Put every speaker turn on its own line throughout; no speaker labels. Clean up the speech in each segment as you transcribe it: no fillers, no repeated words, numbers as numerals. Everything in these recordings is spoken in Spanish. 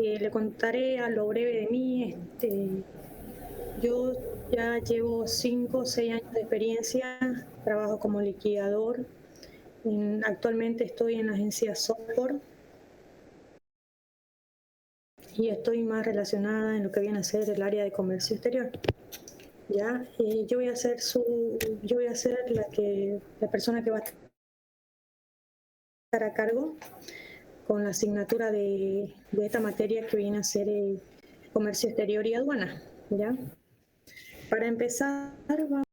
Le contaré a lo breve de mí. Yo ya llevo 5 o 6 años de experiencia, trabajo como liquidador. Actualmente estoy en la agencia Software y estoy más relacionada en lo que viene a ser el área de comercio exterior. Ya, yo voy a ser la persona que va a estar a cargo con la asignatura de esta materia que viene a ser comercio exterior y aduana. ¿Ya? Para empezar, vamos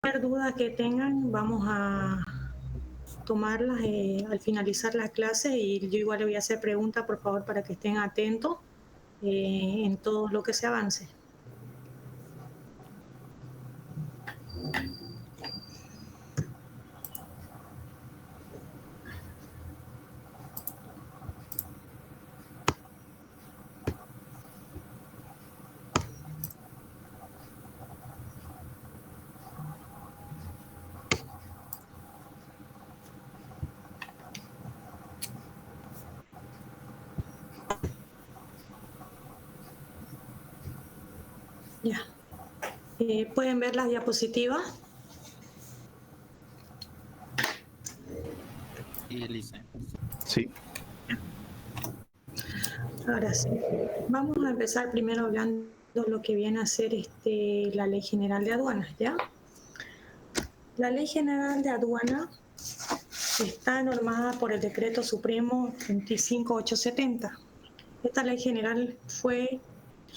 a ver dudas que tengan, vamos a tomarlas al finalizar la clase, y yo igual le voy a hacer preguntas, por favor, para que estén atentos en todo lo que se avance. Ya. ¿Pueden ver las diapositivas?
Sí, Elisa.
Sí.
Ahora sí. Vamos a empezar primero hablando de lo que viene a ser la Ley General de Aduanas, ¿ya? La Ley General de Aduanas está normada por el Decreto Supremo 25870. Esta ley general fue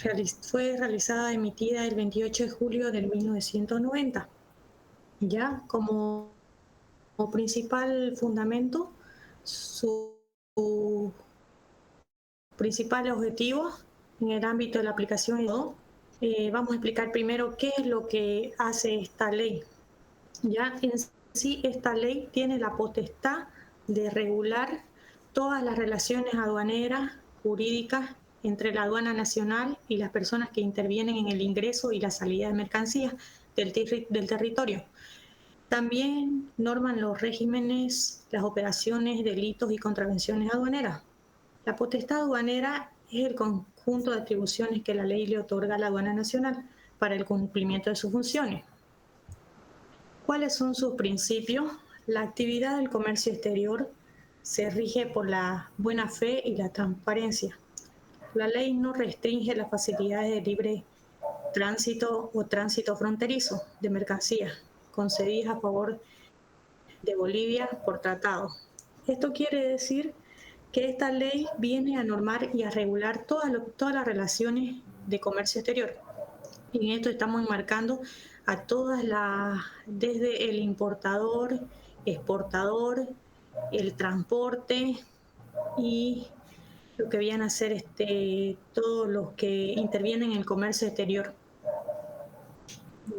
realizada, emitida el 28 de julio de 1990. Ya como principal fundamento, su principal objetivo en el ámbito de la aplicación y todo. Vamos a explicar primero qué es lo que hace esta ley. Ya en sí, esta ley tiene la potestad de regular todas las relaciones aduaneras, jurídicas, entre la aduana nacional y las personas que intervienen en el ingreso y la salida de mercancías del territorio. También norman los regímenes, las operaciones, delitos y contravenciones aduaneras. La potestad aduanera es el conjunto de atribuciones que la ley le otorga a la aduana nacional para el cumplimiento de sus funciones. ¿Cuáles son sus principios? La actividad del comercio exterior se rige por la buena fe y la transparencia. La ley no restringe las facilidades de libre tránsito o tránsito fronterizo de mercancías concedidas a favor de Bolivia por tratado. Esto quiere decir que esta ley viene a normar y a regular todas las relaciones de comercio exterior. Y en esto estamos enmarcando a desde el importador, exportador, el transporte y lo que vienen a ser todos los que intervienen en el comercio exterior.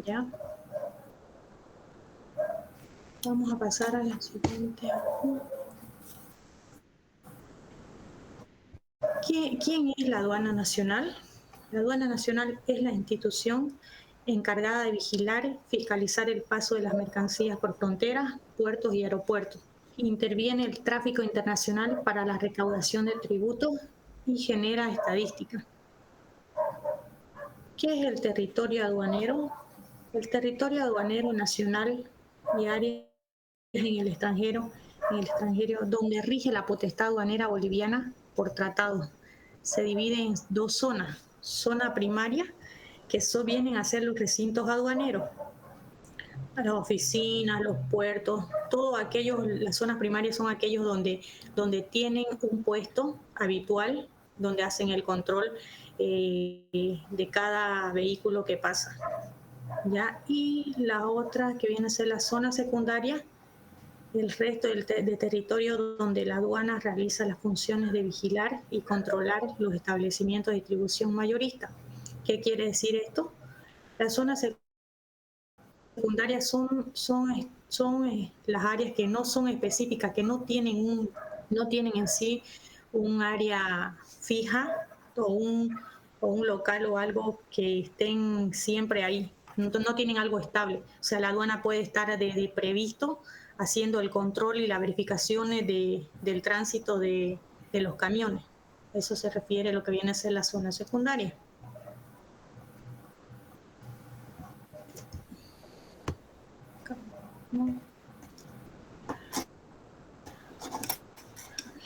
¿Ya? Vamos a pasar a la siguiente. ¿Quién es la aduana nacional? La aduana nacional es la institución encargada de vigilar, fiscalizar el paso de las mercancías por fronteras, puertos y aeropuertos. Interviene el tráfico internacional para la recaudación de tributos y genera estadísticas. ¿Qué es el territorio aduanero? El territorio aduanero nacional y áreas en el extranjero, donde rige la potestad aduanera boliviana por tratado. Se divide en dos zonas. Zona primaria, que vienen a ser los recintos aduaneros, las oficinas, los puertos, todos aquellos, las zonas primarias son aquellos donde tienen un puesto habitual, donde hacen el control de cada vehículo que pasa. ¿Ya? Y la otra que viene a ser la zona secundaria, el resto de territorio donde la aduana realiza las funciones de vigilar y controlar los establecimientos de distribución mayorista. ¿Qué quiere decir esto? Las zonas secundarias son las áreas que no son específicas, que no tienen en sí un área fija o un local o algo que estén siempre ahí, no tienen algo estable. O sea, la aduana puede estar de previsto haciendo el control y la verificación del tránsito de los camiones. Eso se refiere a lo que viene a ser la zona secundaria.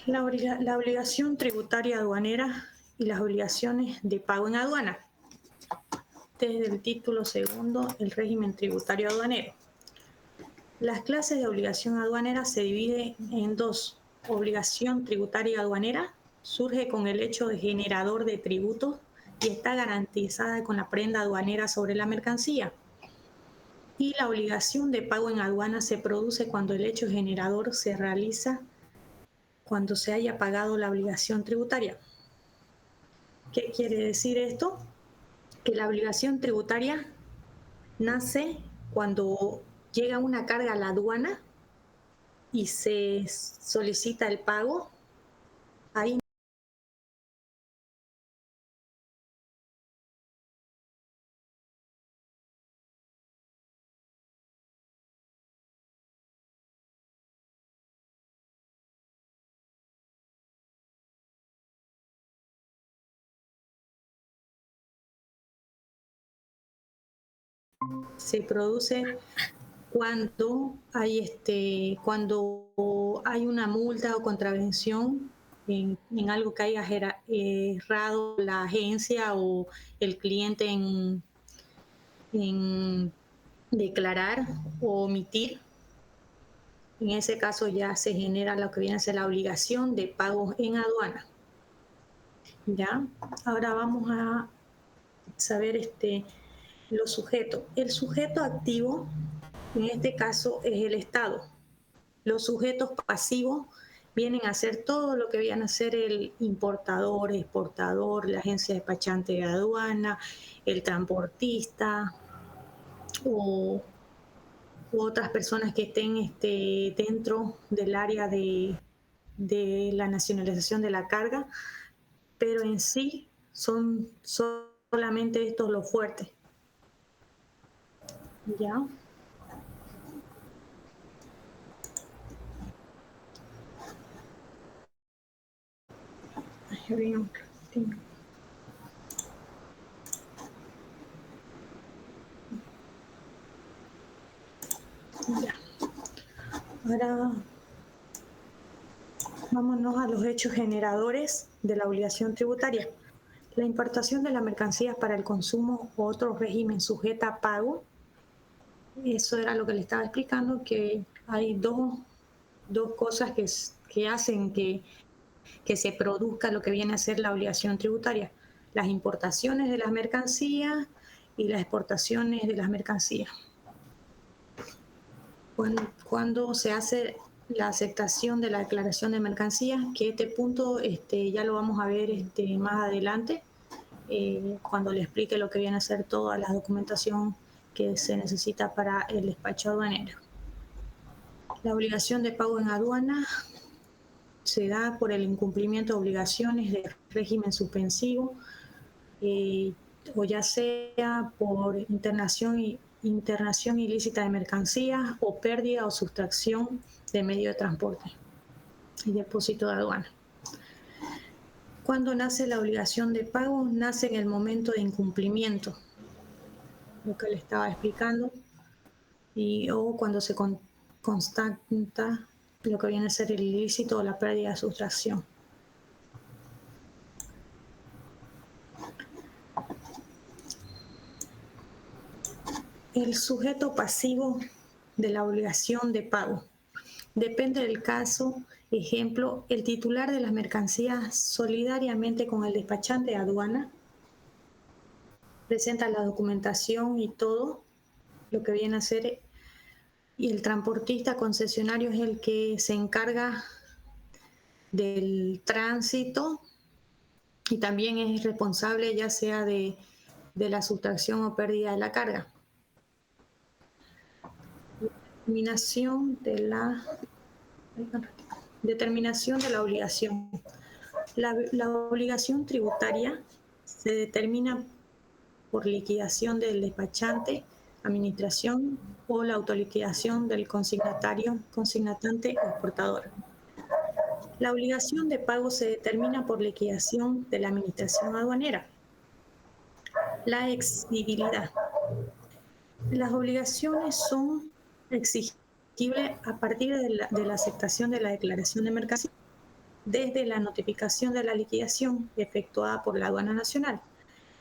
La obligación tributaria aduanera y las obligaciones de pago en aduana. Desde el título segundo, el régimen tributario aduanero. Las clases de obligación aduanera se dividen en dos. Obligación tributaria aduanera surge con el hecho de generador de tributos y está garantizada con la prenda aduanera sobre la mercancía. Y la obligación de pago en aduana se produce cuando el hecho generador se realiza cuando se haya pagado la obligación tributaria. ¿Qué quiere decir esto? Que la obligación tributaria nace cuando llega una carga a la aduana y se solicita el pago. Ahí se produce cuando hay una multa o contravención en algo que haya errado la agencia o el cliente en declarar o omitir. En ese caso ya se genera lo que viene a ser la obligación de pago en aduana. ¿Ya? Ahora vamos a saber los sujetos. El sujeto activo, en este caso, es el Estado. Los sujetos pasivos vienen a ser todo lo que viene a ser el importador, exportador, la agencia despachante de aduana, el transportista u otras personas que estén dentro del área de la nacionalización de la carga, pero en sí son solamente estos los fuertes. ¿Ya? Ya. Ahora vámonos a los hechos generadores de la obligación tributaria. La importación de las mercancías para el consumo o otro régimen sujeta a pago. Eso era lo que le estaba explicando, que hay dos cosas que hacen que se produzca lo que viene a ser la obligación tributaria. Las importaciones de las mercancías y las exportaciones de las mercancías. Cuando se hace la aceptación de la declaración de mercancías, que este punto ya lo vamos a ver más adelante, cuando le explique lo que viene a ser toda la documentación que se necesita para el despacho aduanero. La obligación de pago en aduana se da por el incumplimiento de obligaciones de régimen suspensivo, o ya sea por internación ilícita de mercancías o pérdida o sustracción de medio de transporte y depósito de aduana. Cuando nace la obligación de pago, nace en el momento de incumplimiento, lo que le estaba explicando, o cuando se constata lo que viene a ser el ilícito o la pérdida de sustracción. El sujeto pasivo de la obligación de pago. Depende del caso. Ejemplo, el titular de las mercancías solidariamente con el despachante de aduana presenta la documentación y todo lo que viene a ser, y el transportista concesionario es el que se encarga del tránsito y también es responsable ya sea de la sustracción o pérdida de la carga. Determinación de la obligación. La obligación tributaria se determina por liquidación del despachante administración o la autoliquidación del consignatante o exportador. La obligación de pago se determina por liquidación de la administración aduanera. La exigibilidad. Las obligaciones son exigibles a partir de la aceptación de la declaración de mercancía desde la notificación de la liquidación efectuada por la aduana nacional.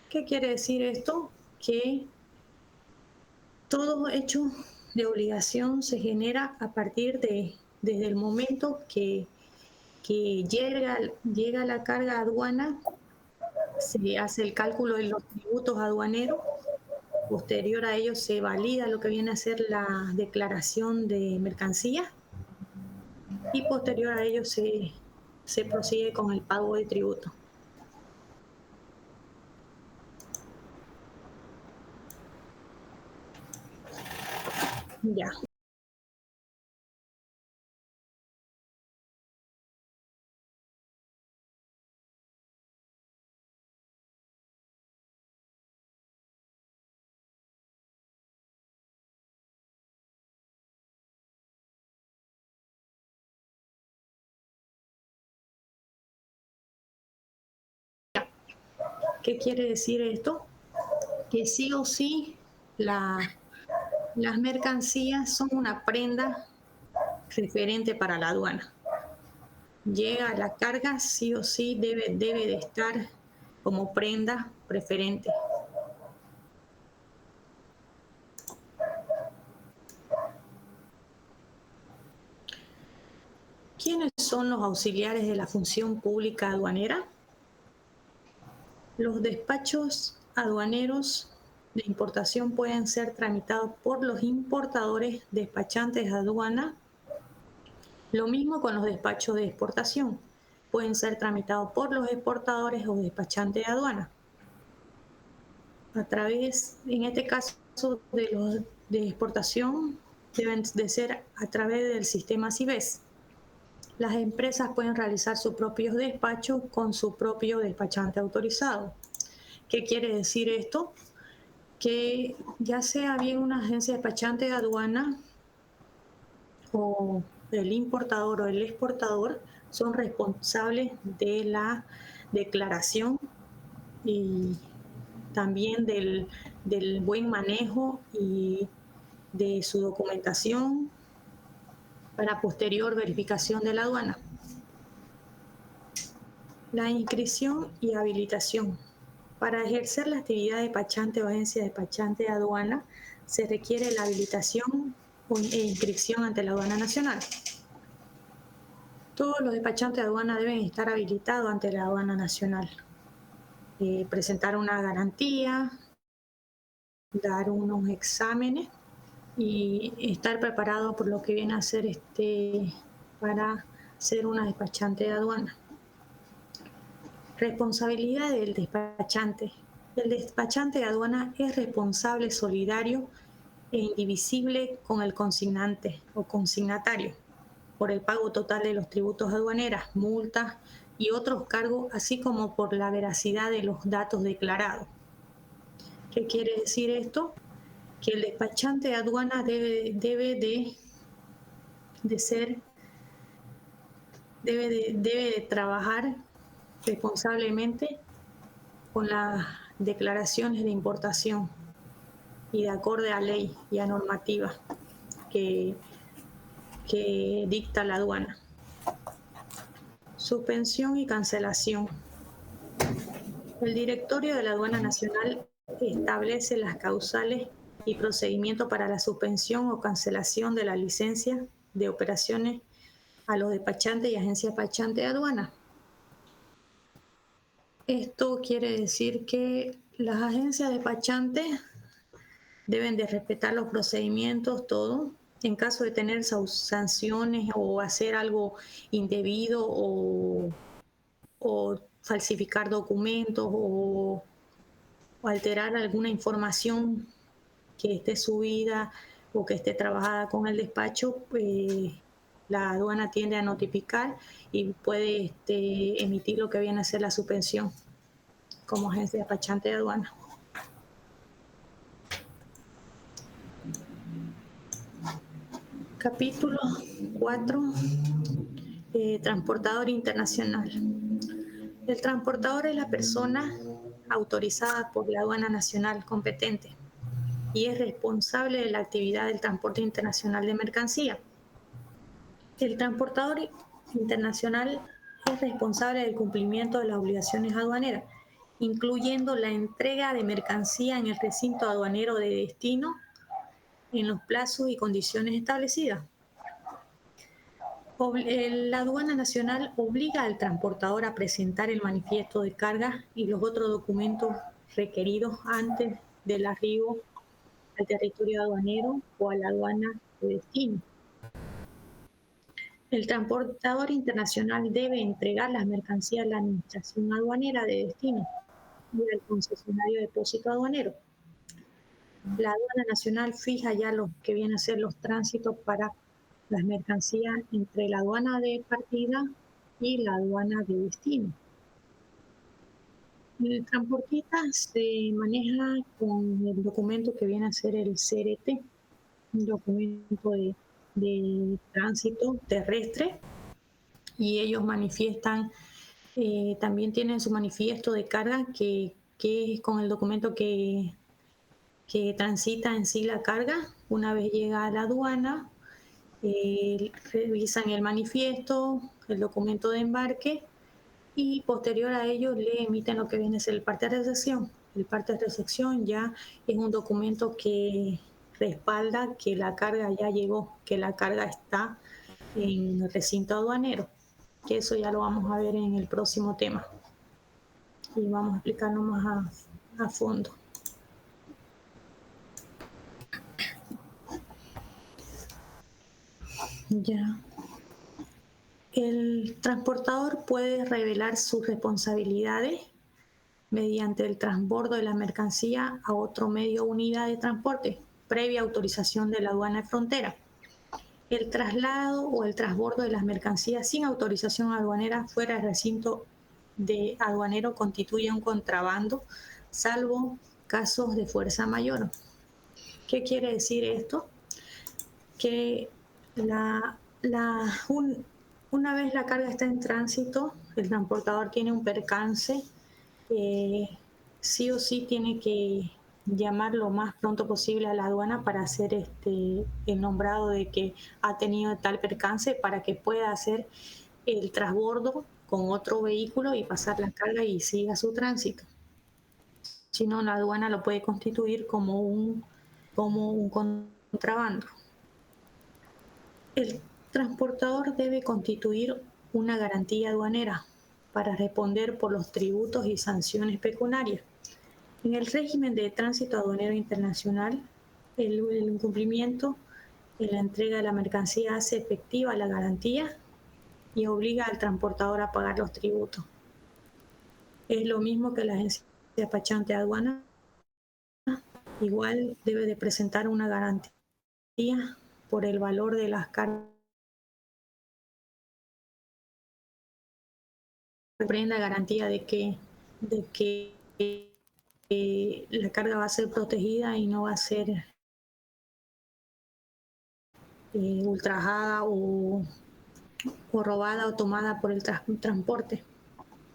¿Qué quiere decir esto? Que todo hecho de obligación se genera a partir desde el momento que llega la carga aduana, se hace el cálculo de los tributos aduaneros, posterior a ello se valida lo que viene a ser la declaración de mercancía y posterior a ello se prosigue con el pago de tributo. Ya. ¿Qué quiere decir esto? Que sí o sí las mercancías son una prenda referente para la aduana. Llega la carga, sí o sí debe de estar como prenda preferente. ¿Quiénes son los auxiliares de la función pública aduanera? Los despachos aduaneros de importación pueden ser tramitados por los importadores despachantes de aduana. Lo mismo con los despachos de exportación. Pueden ser tramitados por los exportadores o despachantes de aduana. A través, en este caso, de los de exportación, deben de ser a través del sistema CIBES. Las empresas pueden realizar sus propios despachos con su propio despachante autorizado. ¿Qué quiere decir esto? Que ya sea bien una agencia despachante de aduana o el importador o el exportador son responsables de la declaración y también del buen manejo y de su documentación para posterior verificación de la aduana. La inscripción y habilitación. Para ejercer la actividad de despachante o agencia despachante de aduana, se requiere la habilitación e inscripción ante la aduana nacional. Todos los despachantes de aduana deben estar habilitados ante la aduana nacional. Presentar una garantía, dar unos exámenes y estar preparado por lo que viene a ser para ser una despachante de aduana. Responsabilidad del despachante. El despachante de aduana es responsable, solidario e indivisible con el consignante o consignatario por el pago total de los tributos aduaneras, multas y otros cargos, así como por la veracidad de los datos declarados. ¿Qué quiere decir esto? Que el despachante de aduana debe de trabajar responsablemente con las declaraciones de importación y de acorde a ley y a normativa que dicta la aduana. Suspensión y cancelación. El directorio de la Aduana Nacional establece las causales y procedimientos para la suspensión o cancelación de la licencia de operaciones a los despachantes y agencias despachantes de aduana. Esto quiere decir que las agencias despachantes deben de respetar los procedimientos, todo. En caso de tener sanciones o hacer algo indebido o falsificar documentos o alterar alguna información que esté subida o que esté trabajada con el despacho, la aduana tiende a notificar y puede emitir lo que viene a ser la suspensión como agencia despachante de aduana. Capítulo 4. Transportador internacional. El transportador es la persona autorizada por la aduana nacional competente y es responsable de la actividad del transporte internacional de mercancía. El transportador internacional es responsable del cumplimiento de las obligaciones aduaneras, incluyendo la entrega de mercancía en el recinto aduanero de destino en los plazos y condiciones establecidas. La aduana nacional obliga al transportador a presentar el manifiesto de carga y los otros documentos requeridos antes del arribo al territorio aduanero o a la aduana de destino. El transportador internacional debe entregar las mercancías a la administración aduanera de destino y al concesionario de depósito aduanero. La aduana nacional fija ya lo que vienen a ser los tránsitos para las mercancías entre la aduana de partida y la aduana de destino. El transportista se maneja con el documento que viene a ser el CRT, un documento de tránsito terrestre, y ellos manifiestan, también tienen su manifiesto de carga que es con el documento que transita en sí la carga. Una vez llega a la aduana, revisan el manifiesto, el documento de embarque y posterior a ello le emiten lo que viene a ser el parte de recepción. El parte de recepción ya es un documento que respalda que la carga ya llegó, que la carga está en el recinto aduanero, que eso ya lo vamos a ver en el próximo tema y vamos a explicarlo más a fondo. Ya. El transportador puede revelar sus responsabilidades mediante el transbordo de la mercancía a otro medio o unidad de transporte, previa autorización de la aduana de frontera. El traslado o el transbordo de las mercancías sin autorización aduanera fuera del recinto de aduanero constituye un contrabando, salvo casos de fuerza mayor. ¿Qué quiere decir esto? Que una vez la carga está en tránsito, el transportador tiene un percance, sí o sí tiene que llamar lo más pronto posible a la aduana para hacer el nombrado de que ha tenido tal percance para que pueda hacer el transbordo con otro vehículo y pasar la carga y siga su tránsito. Si no, la aduana lo puede constituir como un contrabando. El transportador debe constituir una garantía aduanera para responder por los tributos y sanciones pecuniarias. En el régimen de tránsito aduanero internacional, el incumplimiento en la entrega de la mercancía hace efectiva la garantía y obliga al transportador a pagar los tributos. Es lo mismo que la agencia despachante de aduana, igual debe de presentar una garantía por el valor de las cargas. Prenda garantía de que la carga va a ser protegida y no va a ser ultrajada o robada o tomada por el transporte.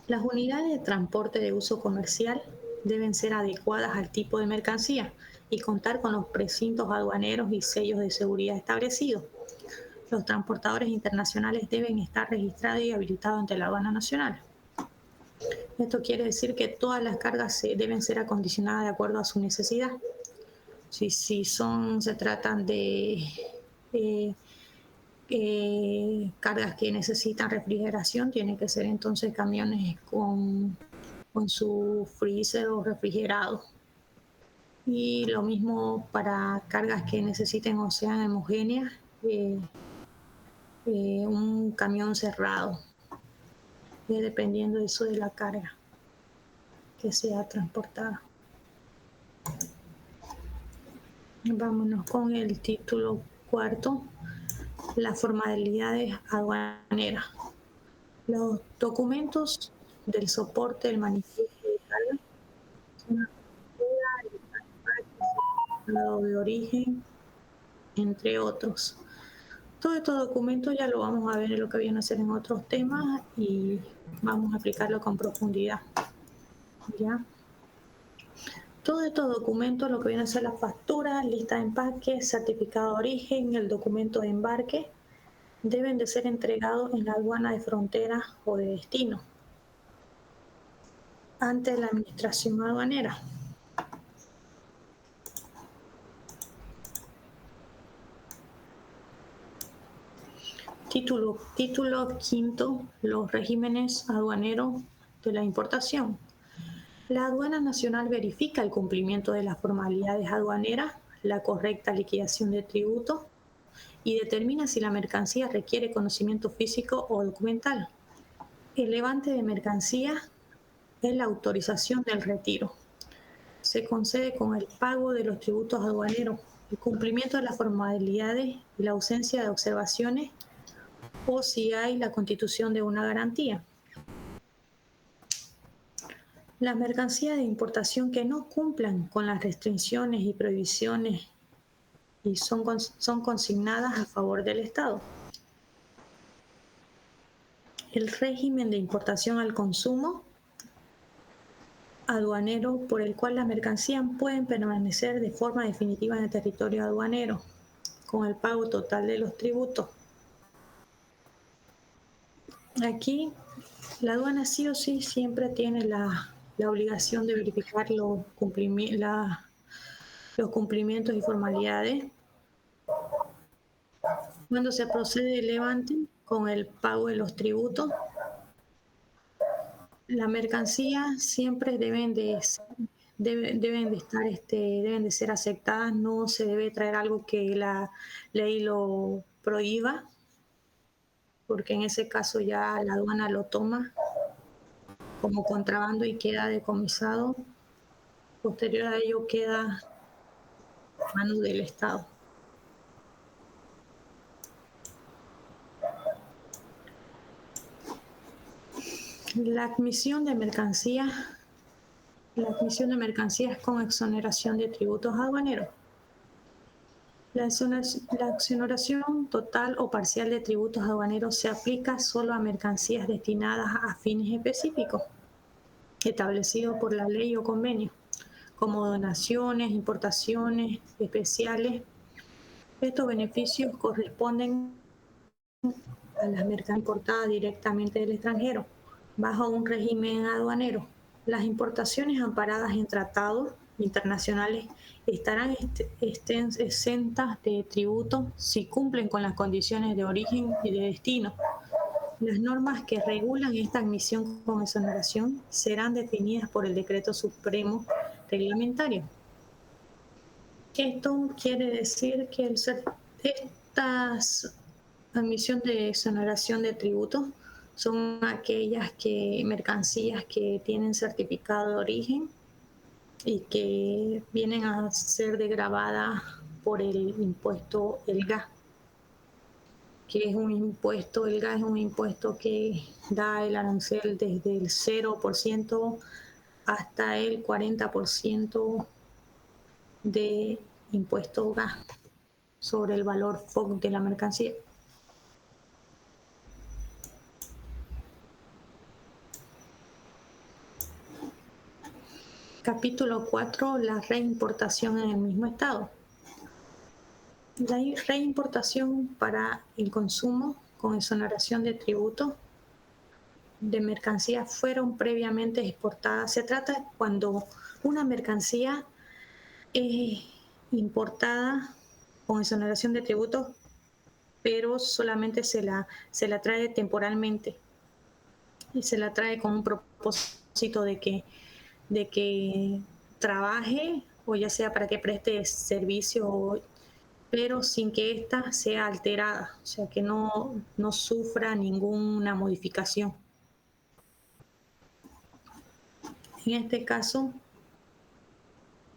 Las unidades de transporte de uso comercial deben ser adecuadas al tipo de mercancía y contar con los precintos aduaneros y sellos de seguridad establecidos. Los transportadores internacionales deben estar registrados y habilitados ante la aduana nacional. Esto quiere decir que todas las cargas deben ser acondicionadas de acuerdo a su necesidad. Si se tratan de cargas que necesitan refrigeración, tienen que ser entonces camiones con su freezer o refrigerado. Y lo mismo para cargas que necesiten o sean homogéneas, un camión cerrado, dependiendo de eso de la carga que sea transportada. Vámonos con el título cuarto, las formalidades aduaneras. Los documentos del soporte del manifiesto de carga son la factura, el certificado de origen, entre otros. Todo estos documentos ya lo vamos a ver en lo que viene a ser en otros temas y vamos a aplicarlo con profundidad. ¿Ya? Todos estos documentos, lo que viene a ser la factura, lista de empaque, certificado de origen, el documento de embarque, deben de ser entregados en la aduana de frontera o de destino ante la administración aduanera. Título quinto, los regímenes aduaneros de la importación. La aduana nacional verifica el cumplimiento de las formalidades aduaneras, la correcta liquidación de tributos y determina si la mercancía requiere conocimiento físico o documental. El levante de mercancía es la autorización del retiro. Se concede con el pago de los tributos aduaneros, el cumplimiento de las formalidades y la ausencia de observaciones o si hay la constitución de una garantía. Las mercancías de importación que no cumplan con las restricciones y prohibiciones y son consignadas a favor del Estado. El régimen de importación al consumo aduanero por el cual las mercancías pueden permanecer de forma definitiva en el territorio aduanero con el pago total de los tributos. Aquí la aduana sí o sí siempre tiene la obligación de verificar los cumplimientos y formalidades cuando se procede el levante con el pago de los tributos. Las mercancías siempre deben de ser aceptadas, no se debe traer algo que la ley lo prohíba, porque en ese caso ya la aduana lo toma como contrabando y queda decomisado. Posterior a ello queda a manos del Estado. La admisión de mercancías con exoneración de tributos aduaneros. La exoneración total o parcial de tributos aduaneros se aplica solo a mercancías destinadas a fines específicos, establecidos por la ley o convenio, como donaciones, importaciones especiales. Estos beneficios corresponden a las mercancías importadas directamente del extranjero, bajo un régimen aduanero. Las importaciones amparadas en tratados internacionales estarán exentas de tributo si cumplen con las condiciones de origen y de destino. Las normas que regulan esta admisión con exoneración serán definidas por el Decreto Supremo Reglamentario. Esto quiere decir que estas admisión de exoneración de tributos son aquellas mercancías que tienen certificado de origen y que vienen a ser desgravadas por el impuesto el gas, que es un impuesto, el gas es un impuesto que da el arancel desde el 0% hasta el 40% de impuesto gas sobre el valor FOB de la mercancía. Capítulo 4. La reimportación en el mismo estado. La reimportación para el consumo con exoneración de tributos de mercancías fueron previamente exportadas. Se trata cuando una mercancía es importada con exoneración de tributos, pero solamente se la trae temporalmente y se la trae con un propósito de que trabaje o ya sea para que preste servicio, pero sin que ésta sea alterada, o sea que no sufra ninguna modificación. En este caso,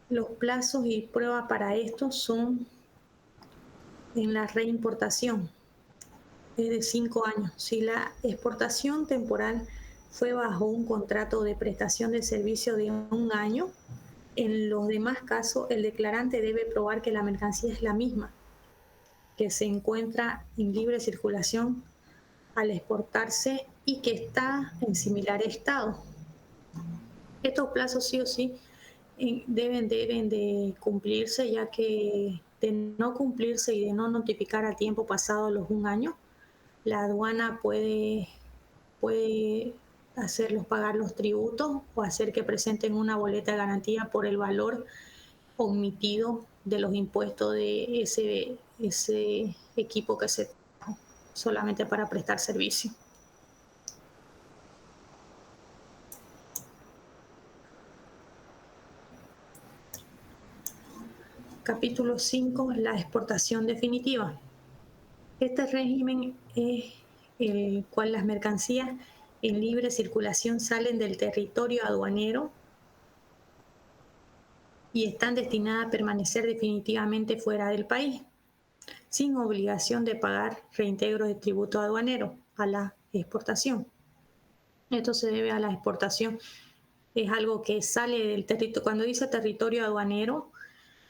los plazos y pruebas para esto son en la reimportación, es de 5 años. Si la exportación temporal fue bajo un contrato de prestación de servicio de 1 año, en los demás casos el declarante debe probar que la mercancía es la misma. que se encuentra en libre circulación al exportarse y que está en similar estado. Estos plazos sí o sí deben de cumplirse, ya que de no cumplirse y de no notificar a tiempo pasado los 1 año, la aduana puede hacerlos pagar los tributos o hacer que presenten una boleta de garantía por el valor omitido de los impuestos de ese equipo que se trajo solamente para prestar servicio. Capítulo 5. La exportación definitiva. Este régimen es el cual las mercancías en libre circulación salen del territorio aduanero y están destinadas a permanecer definitivamente fuera del país, sin obligación de pagar reintegro de tributo aduanero a la exportación. Esto se debe a la exportación. Es algo que sale del territorio. Cuando dice territorio aduanero,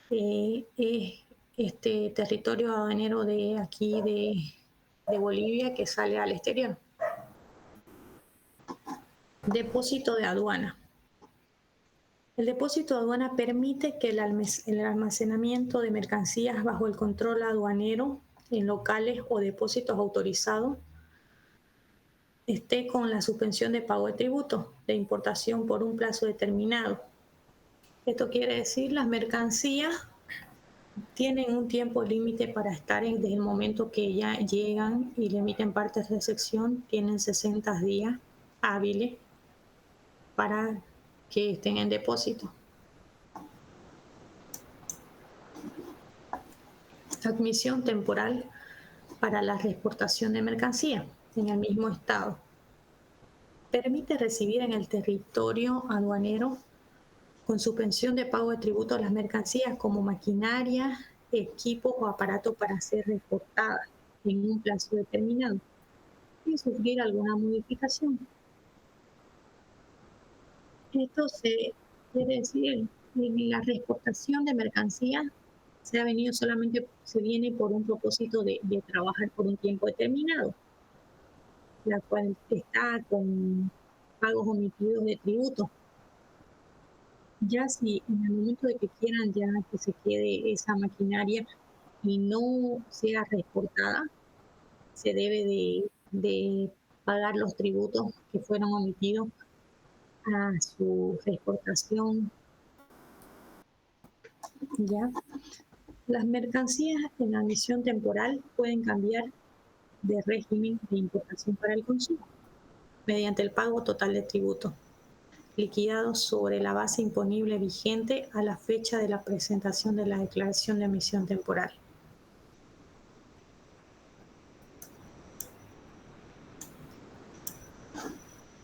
es este territorio aduanero de aquí de Bolivia que sale al exterior. Depósito de aduana. El depósito de aduana permite que el almacenamiento de mercancías bajo el control aduanero en locales o depósitos autorizados esté con la suspensión de pago de tributos de importación por un plazo determinado. Esto quiere decir las mercancías tienen un tiempo límite para estar desde el momento que ya llegan y le emiten partes de sección, tienen 60 días hábiles para que estén en depósito. Admisión temporal para la reexportación de mercancía en el mismo estado. Permite recibir en el territorio aduanero con suspensión de pago de tributo a las mercancías como maquinaria, equipos o aparatos para ser reexportadas en un plazo determinado y sufrir alguna modificación. Esto quiere decir que la reexportación de mercancías se viene por un propósito de trabajar por un tiempo determinado, la cual está con pagos omitidos de tributo. Ya si en el momento de que quieran ya que se quede esa maquinaria y no sea reexportada, se debe de pagar los tributos que fueron omitidos a su reexportación. ¿Ya? Las mercancías en la admisión temporal pueden cambiar de régimen de importación para el consumo mediante el pago total de tributo, liquidado sobre la base imponible vigente a la fecha de la presentación de la declaración de admisión temporal.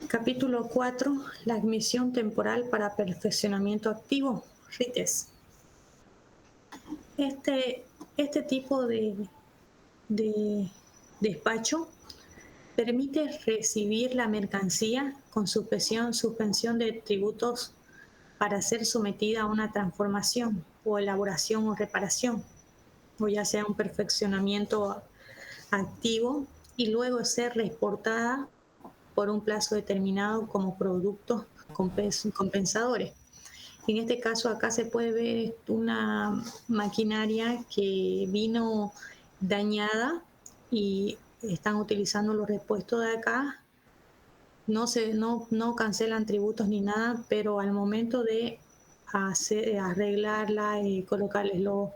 Capítulo 4. La admisión temporal para perfeccionamiento activo, RITES. Este tipo de despacho permite recibir la mercancía con suspensión de tributos para ser sometida a una transformación o elaboración o reparación, o ya sea un perfeccionamiento activo, y luego ser reexportada por un plazo determinado como productos compensadores. En este caso acá se puede ver una maquinaria que vino dañada y están utilizando los repuestos de acá. No cancelan tributos ni nada, pero al momento de arreglarla y colocarles los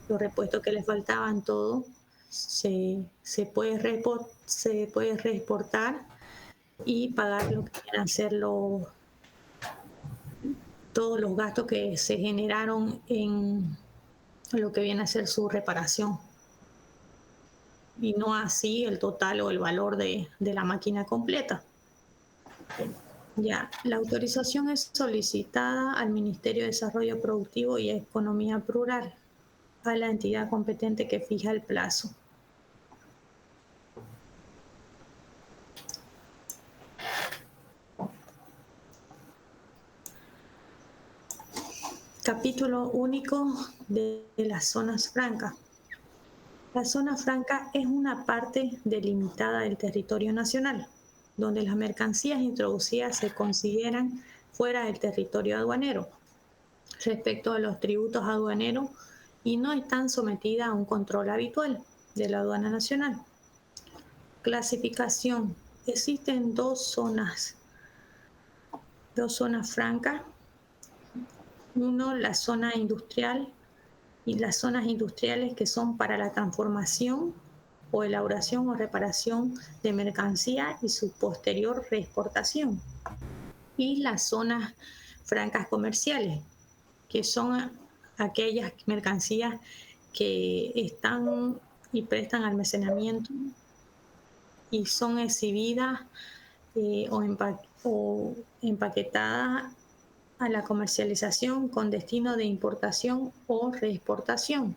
repuestos que les faltaban, todo, se puede reexportar y pagar lo que vienen a ser todos los gastos que se generaron en lo que viene a ser su reparación, y no así el total o el valor de la máquina completa. Ya, la autorización es solicitada al Ministerio de Desarrollo Productivo y Economía Rural, a la entidad competente que fija el plazo. Capítulo único de las zonas francas. La zona franca es una parte delimitada del territorio nacional, donde las mercancías introducidas se consideran fuera del territorio aduanero respecto a los tributos aduaneros y no están sometidas a un control habitual de la aduana nacional. Clasificación. Existen dos zonas francas. Uno, la zona industrial y las zonas industriales que son para la transformación o elaboración o reparación de mercancía y su posterior reexportación. Y las zonas francas comerciales, que son aquellas mercancías que están y prestan almacenamiento y son exhibidas o empaquetadas a la comercialización con destino de importación o reexportación.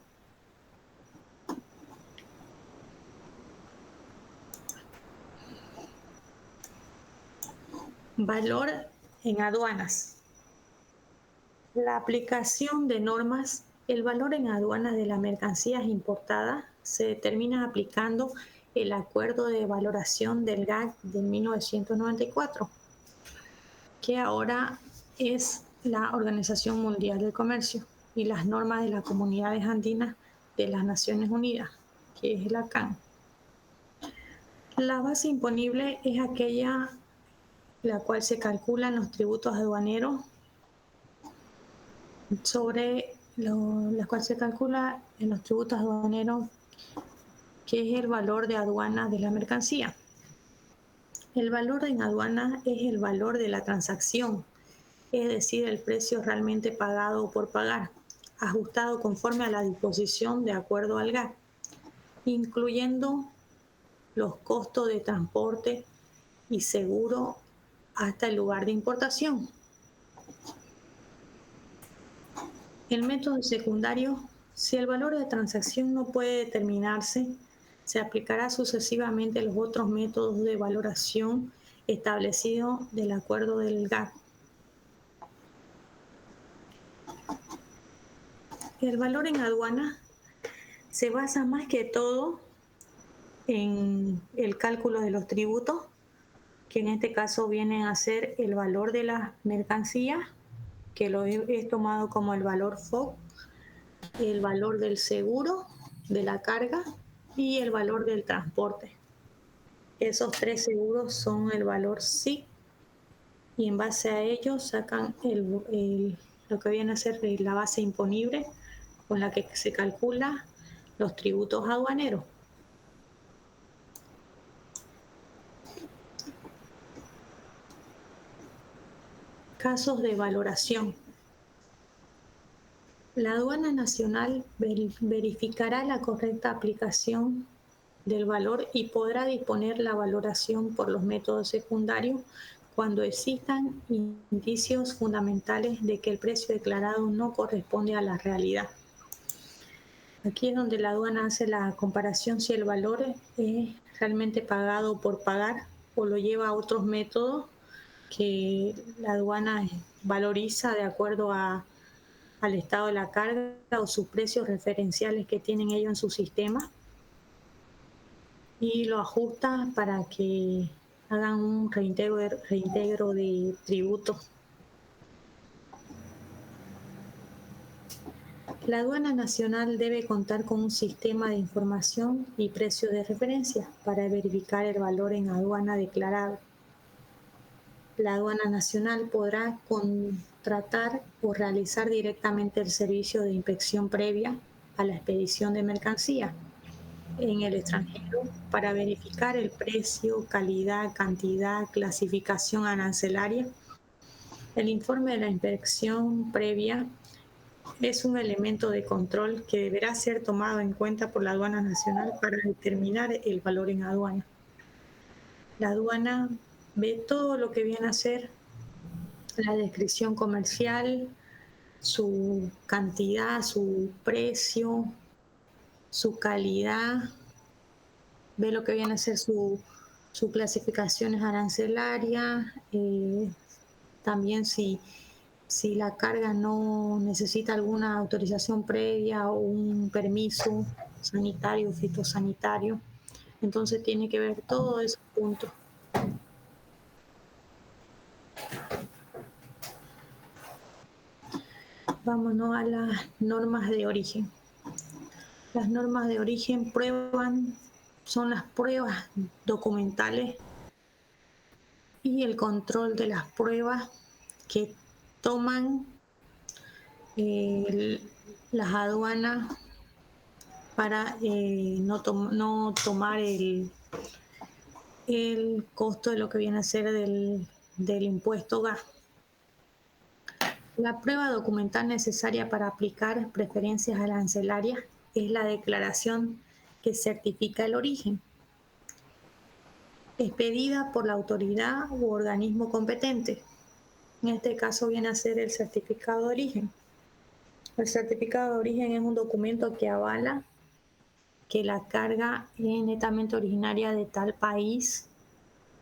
Valor en aduanas. La aplicación de normas. El valor en aduanas de las mercancías importadas se determina aplicando el Acuerdo de Valoración del GATT de 1994, que ahora es la Organización Mundial del Comercio, y las normas de las Comunidades Andinas de las Naciones Unidas, que es la CAN. La base imponible es aquella la cual se calculan los tributos aduaneros sobre la cual se calcula en los tributos aduaneros, que es el valor de aduana de la mercancía. El valor en aduana es el valor de la transacción, es decir, el precio realmente pagado o por pagar, ajustado conforme a la disposición de acuerdo al GATT, incluyendo los costos de transporte y seguro hasta el lugar de importación. El método secundario. Si el valor de transacción no puede determinarse, se aplicará sucesivamente los otros métodos de valoración establecidos del acuerdo del GATT. El valor en aduana se basa más que todo en el cálculo de los tributos, que en este caso viene a ser el valor de las mercancías, que lo he tomado como el valor FOB, el valor del seguro de la carga y el valor del transporte. Esos tres seguros son el valor SIC, y en base a ellos sacan lo que viene a ser la base imponible con la que se calcula los tributos aduaneros. Casos de valoración. La aduana nacional verificará la correcta aplicación del valor y podrá disponer la valoración por los métodos secundarios cuando existan indicios fundamentales de que el precio declarado no corresponde a la realidad. Aquí es donde la aduana hace la comparación si el valor es realmente pagado por pagar o lo lleva a otros métodos que la aduana valoriza de acuerdo al estado de la carga o sus precios referenciales que tienen ellos en su sistema, y lo ajusta para que hagan un reintegro de tributos. La aduana nacional debe contar con un sistema de información y precios de referencia para verificar el valor en aduana declarado. La aduana nacional podrá contratar o realizar directamente el servicio de inspección previa a la expedición de mercancía en el extranjero para verificar el precio, calidad, cantidad, clasificación arancelaria. El informe de la inspección previa es un elemento de control que deberá ser tomado en cuenta por la aduana nacional para determinar el valor en aduana. La aduana ve todo lo que viene a ser la descripción comercial, su cantidad, su precio, su calidad, ve lo que viene a ser su clasificaciones arancelarias, también si la carga no necesita alguna autorización previa o un permiso sanitario, fitosanitario. Entonces tiene que ver todos esos puntos. Vámonos a las normas de origen. Las normas de origen son las pruebas documentales y el control de las pruebas que toman las aduanas para no tomar el costo de lo que viene a ser del impuesto gas. La prueba documental necesaria para aplicar preferencias arancelarias es la declaración que certifica el origen. Es pedida por la autoridad u organismo competente. En este caso viene a ser el certificado de origen. El certificado de origen es un documento que avala que la carga es netamente originaria de tal país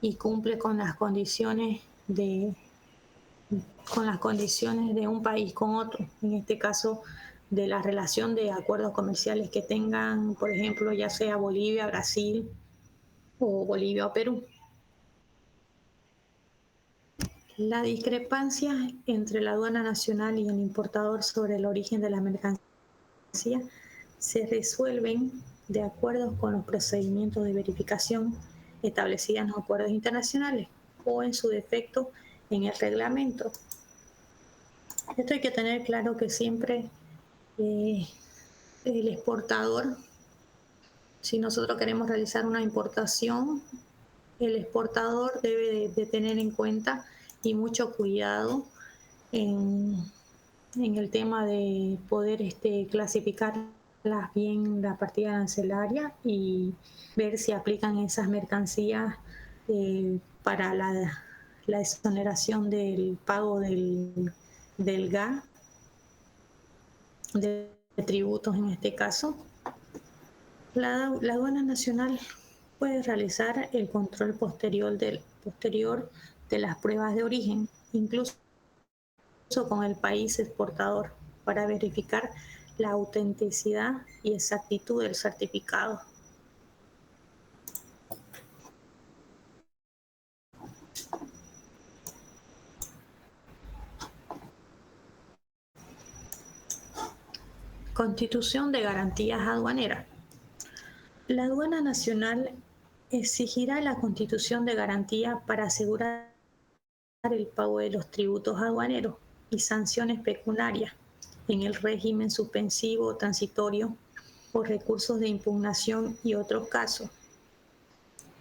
y cumple con las condiciones de un país con otro. En este caso, de la relación de acuerdos comerciales que tengan, por ejemplo, ya sea Bolivia, Brasil o Bolivia o Perú. La discrepancia entre la aduana nacional y el importador sobre el origen de la mercancía se resuelven de acuerdo con los procedimientos de verificación establecidos en los acuerdos internacionales o, en su defecto, en el reglamento. Esto hay que tener claro que siempre el exportador, si nosotros queremos realizar una importación, el exportador debe de tener en cuenta y mucho cuidado en el tema de poder clasificar bien la partida arancelaria y ver si aplican esas mercancías para la exoneración del pago del GA, de tributos en este caso. La aduana nacional puede realizar el control posterior de las pruebas de origen, incluso con el país exportador, para verificar la autenticidad y exactitud del certificado. Constitución de garantías aduaneras. La aduana nacional exigirá la constitución de garantía para asegurar el pago de los tributos aduaneros y sanciones pecuniarias en el régimen suspensivo transitorio o recursos de impugnación y otros casos.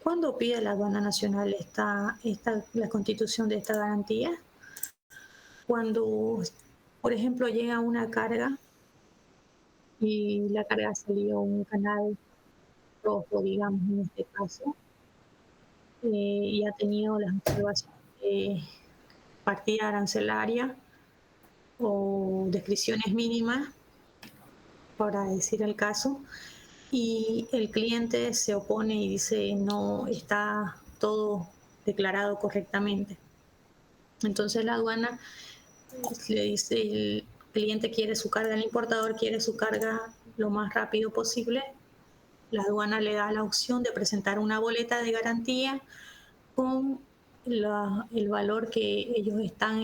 ¿Cuándo pide la aduana nacional la constitución de esta garantía? Cuando, por ejemplo, llega una carga y la carga salió un canal rojo, digamos, en este caso, y ha tenido las observaciones de partida arancelaria o descripciones mínimas, para decir el caso, y el cliente se opone y dice no está todo declarado correctamente. Entonces la aduana le dice, el cliente quiere su carga, el importador quiere su carga lo más rápido posible. La aduana le da la opción de presentar una boleta de garantía con el valor que ellos están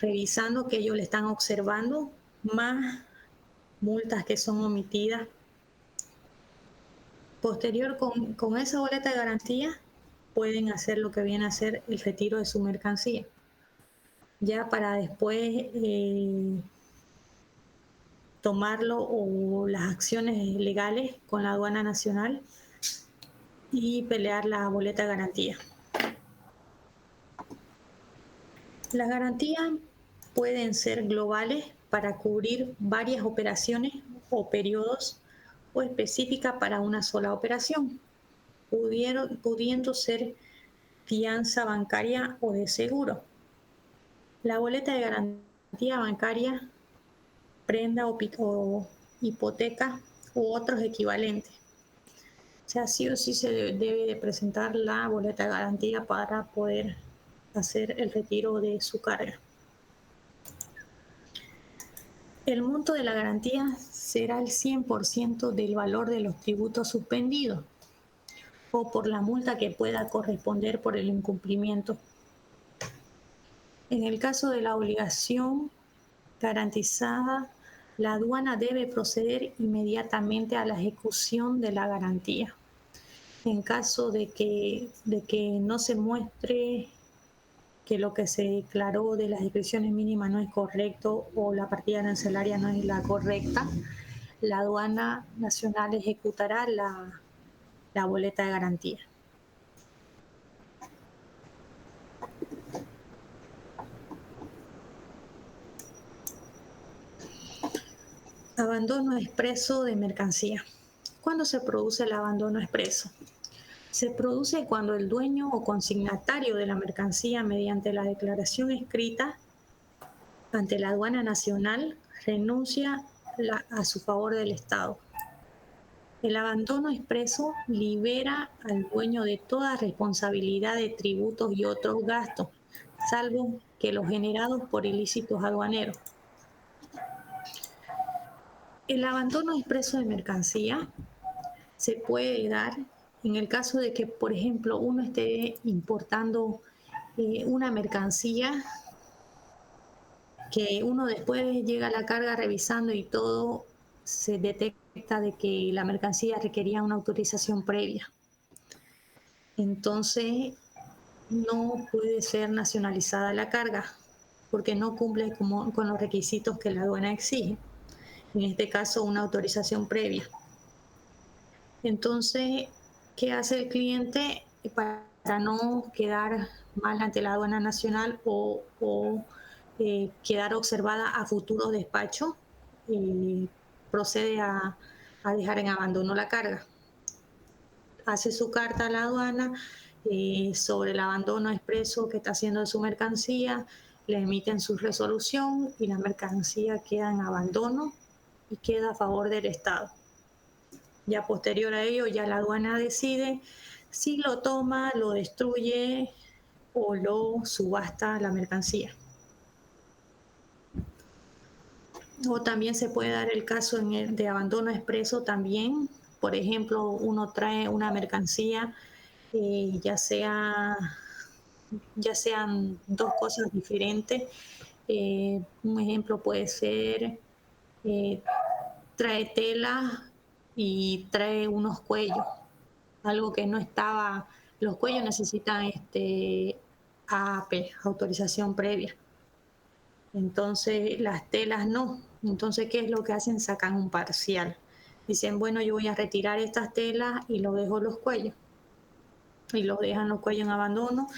revisando, que ellos le están observando, más multas que son omitidas. Posterior, con esa boleta de garantía, pueden hacer lo que viene a ser el retiro de su mercancía, ya para después tomarlo o las acciones legales con la aduana nacional y pelear la boleta de garantía. Las garantías pueden ser globales para cubrir varias operaciones o periodos, o específicas para una sola operación, pudiendo ser fianza bancaria o de seguro. La boleta de garantía bancaria, prenda o hipoteca u otros equivalentes. O sea, sí o sí se debe de presentar la boleta de garantía para poder hacer el retiro de su carga. El monto de la garantía será el 100% del valor de los tributos suspendidos o por la multa que pueda corresponder por el incumplimiento. En el caso de la obligación garantizada, la aduana debe proceder inmediatamente a la ejecución de la garantía. En caso de que no se muestre que lo que se declaró de las descripciones mínimas no es correcto o la partida arancelaria no es la correcta, la aduana nacional ejecutará la boleta de garantía. Abandono expreso de mercancía. ¿Cuándo se produce el abandono expreso? Se produce cuando el dueño o consignatario de la mercancía, mediante la declaración escrita ante la aduana nacional, renuncia a su favor del Estado. El abandono expreso libera al dueño de toda responsabilidad de tributos y otros gastos, salvo que los generados por ilícitos aduaneros. El abandono expreso de mercancía se puede dar en el caso de que, por ejemplo, uno esté importando una mercancía que uno después llega a la carga revisando y todo se detecta de que la mercancía requería una autorización previa. Entonces, no puede ser nacionalizada la carga porque no cumple con los requisitos que la aduana exige. En este caso, una autorización previa. Entonces, ¿qué hace el cliente para no quedar mal ante la aduana nacional o quedar observada a futuros despachos? Procede a dejar en abandono la carga. Hace su carta a la aduana sobre el abandono expreso que está haciendo de su mercancía, le emiten su resolución y la mercancía queda en abandono y queda a favor del Estado. Ya posterior a ello, ya la aduana decide si lo toma, lo destruye o lo subasta la mercancía. O también se puede dar el caso de abandono expreso también. Por ejemplo, uno trae una mercancía, ya sean dos cosas diferentes. Un ejemplo puede ser, trae tela y trae unos cuellos, algo que no estaba, los cuellos necesitan AAP, autorización previa. Entonces las telas no. Entonces, ¿qué es lo que hacen? Sacan un parcial. Dicen, bueno, yo voy a retirar estas telas y lo dejo los cuellos. Y los dejan los cuellos en abandono.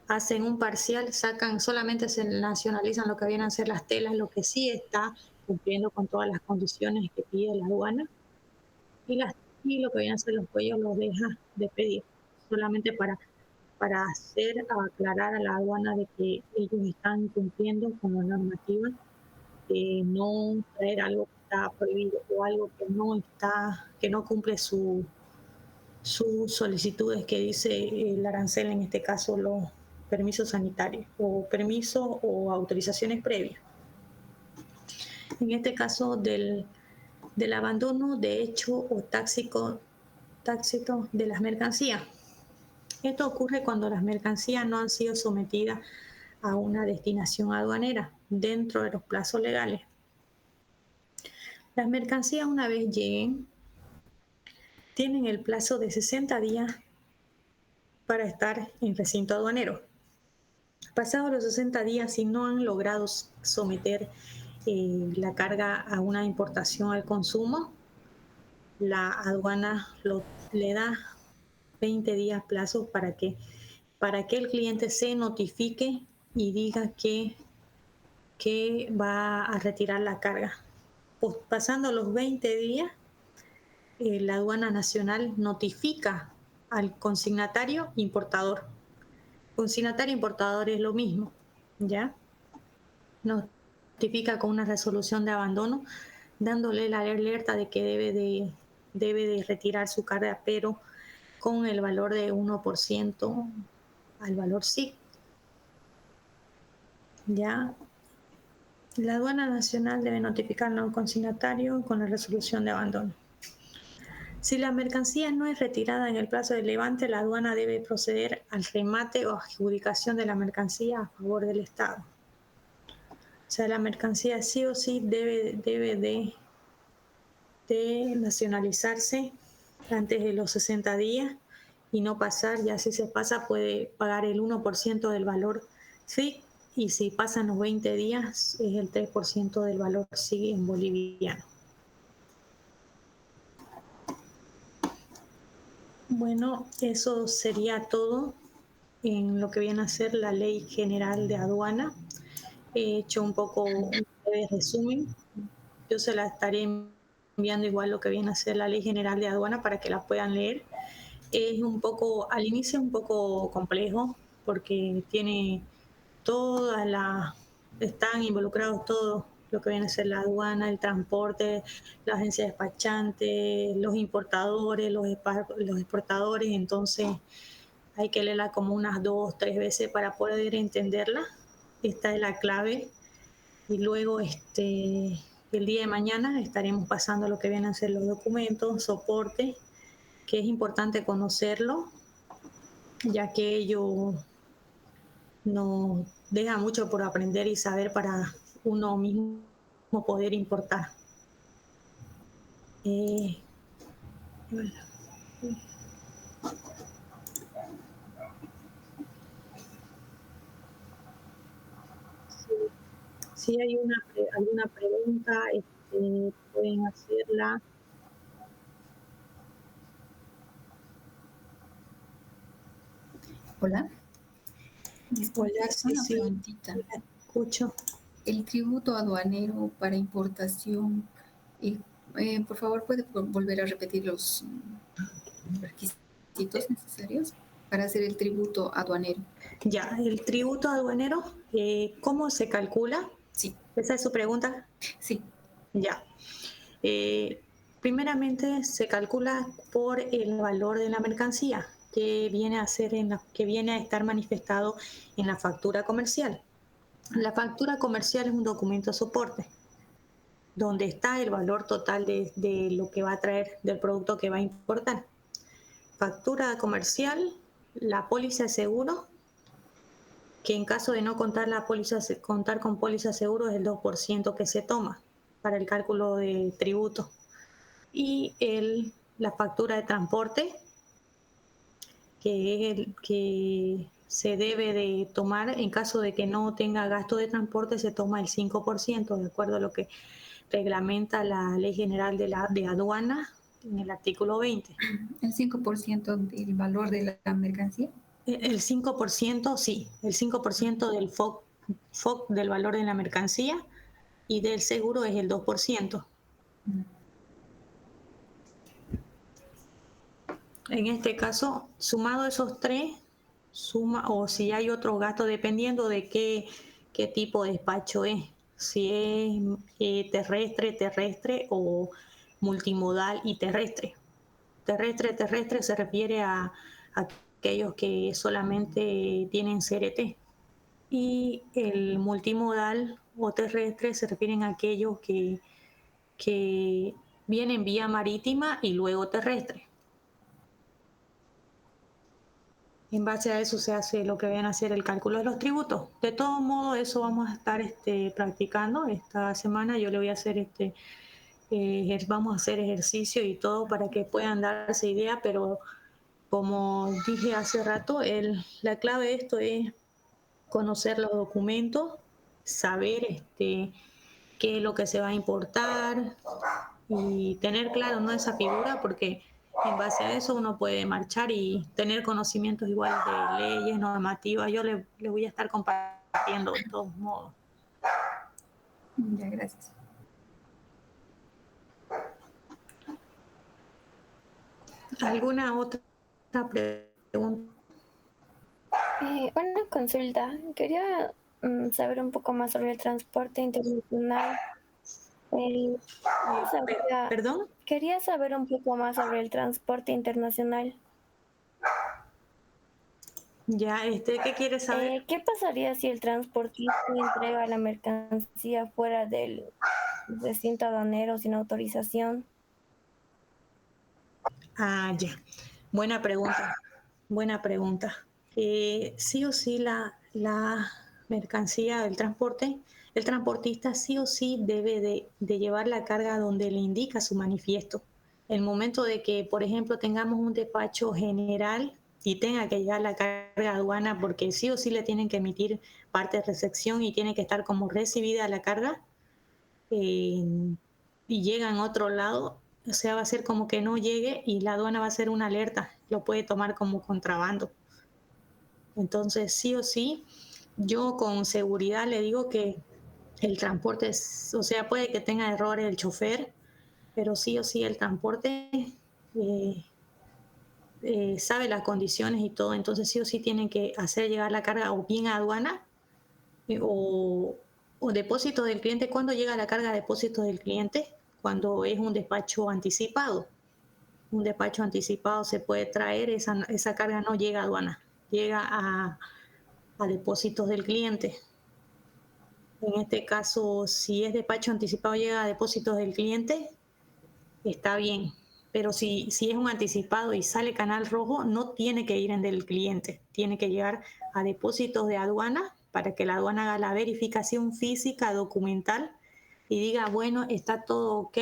Hacen un parcial, sacan, solamente se nacionalizan lo que vienen a ser las telas, lo que sí está cumpliendo con todas las condiciones que pide la aduana. Y lo que vienen a ser los cuellos los deja de pedir, solamente para aclarar a la aduana de que ellos están cumpliendo con la normativa de no traer algo que está prohibido o algo que no cumple sus solicitudes que dice el arancel, en este caso los permisos sanitarios o permisos o autorizaciones previas. En este caso del abandono de hecho o tácito de las mercancías. Esto ocurre cuando las mercancías no han sido sometidas a una destinación aduanera dentro de los plazos legales. Las mercancías, una vez lleguen, tienen el plazo de 60 días para estar en recinto aduanero. Pasados los 60 días, si no han logrado someter la carga a una importación al consumo, la aduana le da 20 días plazo para que el cliente se notifique y diga que va a retirar la carga. Pues pasando los 20 días, la aduana nacional notifica al consignatario importador. Consignatario importador es lo mismo, ¿ya? Notifica con una resolución de abandono, dándole la alerta de que debe de retirar su carga, pero con el valor de 1% al valor SIC. ¿Ya? La aduana nacional debe notificar al consignatario con la resolución de abandono. Si la mercancía no es retirada en el plazo de levante, la aduana debe proceder al remate o adjudicación de la mercancía a favor del Estado. O sea, la mercancía sí o sí debe de nacionalizarse antes de los 60 días y no pasar, ya si se pasa puede pagar el 1% del valor FIC y si pasan los 20 días es el 3% del valor SIG en boliviano. Bueno, eso sería todo en lo que viene a ser la Ley General de Aduana. He hecho un poco un breve resumen. Yo se la estaré enviando igual lo que viene a ser la Ley General de Aduana para que la puedan leer. Es un poco, al inicio es un poco complejo porque tiene todas las, están involucrados todos lo que viene a ser la aduana, el transporte, la agencia despachante, los importadores, los exportadores, entonces hay que leerla como unas 2, 3 veces para poder entenderla. Esta es la clave y luego el día de mañana estaremos pasando lo que vienen a ser los documentos, soporte, que es importante conocerlo, ya que ello nos deja mucho por aprender y saber para uno mismo poder importar. Si hay alguna pregunta, pueden hacerla.
Hola. Disculpe,
Hola, sí,
una
sí,
preguntita.
la escucho.
El tributo aduanero para importación, por favor, ¿puede volver a repetir los requisitos necesarios para hacer el tributo aduanero?
Ya, el tributo aduanero, ¿cómo se calcula?
Sí.
¿Esa es su pregunta?
Sí.
Ya. Primeramente se calcula por el valor de la mercancía que viene a ser que viene a estar manifestado en la factura comercial. La factura comercial es un documento soporte donde está el valor total de lo que va a traer del producto que va a importar. Factura comercial, la póliza de seguro, que en caso de no contar contar con póliza de seguro es el 2% que se toma para el cálculo de tributo. Y la factura de transporte, que es el que se debe de tomar en caso de que no tenga gasto de transporte, se toma el 5%, de acuerdo a lo que reglamenta la Ley General de Aduana en el artículo 20.
¿El 5% del valor de la mercancía?
El 5%, sí, el 5% del FOC del valor de la mercancía y del seguro es el 2%. En este caso, sumado esos tres, o si hay otro gasto, dependiendo de qué tipo de despacho es, si es terrestre o multimodal y terrestre. Terrestre se refiere a aquellos que solamente tienen CRT. Y el multimodal o terrestre se refieren a aquellos que vienen vía marítima y luego terrestre. En base a eso se hace lo que viene a ser el cálculo de los tributos. De todo modo, eso vamos a estar practicando esta semana. Yo le voy a hacer vamos a hacer ejercicio y todo para que puedan darse idea, pero como dije hace rato, la clave de esto es conocer los documentos, saber qué es lo que se va a importar y tener claro, ¿no?, esa figura, porque en base a eso uno puede marchar y tener conocimientos igual de leyes, normativas. Yo le voy a estar compartiendo de todos modos.
Ya, gracias.
¿Alguna otra pregunta?
Una consulta. Quería saber un poco más sobre el transporte internacional.
¿Perdón?
Quería saber un poco más sobre el transporte internacional.
Ya, ¿qué quieres saber?
¿Qué pasaría si el transportista entrega la mercancía fuera del recinto aduanero sin autorización?
Ah, ya. Buena pregunta. Buena pregunta. Sí o sí la mercancía, el transportista sí o sí debe de llevar la carga donde le indica su manifiesto. El momento de que, por ejemplo, tengamos un despacho general y tenga que llegar la carga a aduana porque sí o sí le tienen que emitir parte de recepción y tiene que estar como recibida la carga, eh, y llega en otro lado, o sea, va a ser como que no llegue y la aduana va a hacer una alerta, lo puede tomar como contrabando. Entonces, sí o sí, yo con seguridad le digo que el transporte, o sea, puede que tenga errores el chofer, pero sí o sí el transporte eh, sabe las condiciones y todo, entonces sí o sí tienen que hacer llegar la carga o bien a aduana eh, o, o depósito del cliente. ¿Cuándo llega la carga a depósito del cliente? Cuando es un despacho anticipado. Un despacho anticipado se puede traer, esa carga no llega a aduana, llega a depósitos del cliente. En este caso, si es despacho anticipado, llega a depósitos del cliente, está bien. Pero si es un anticipado y sale canal rojo, no tiene que ir en del cliente, tiene que llegar a depósitos de aduana para que la aduana haga la verificación física, documental y diga, bueno, está todo ok,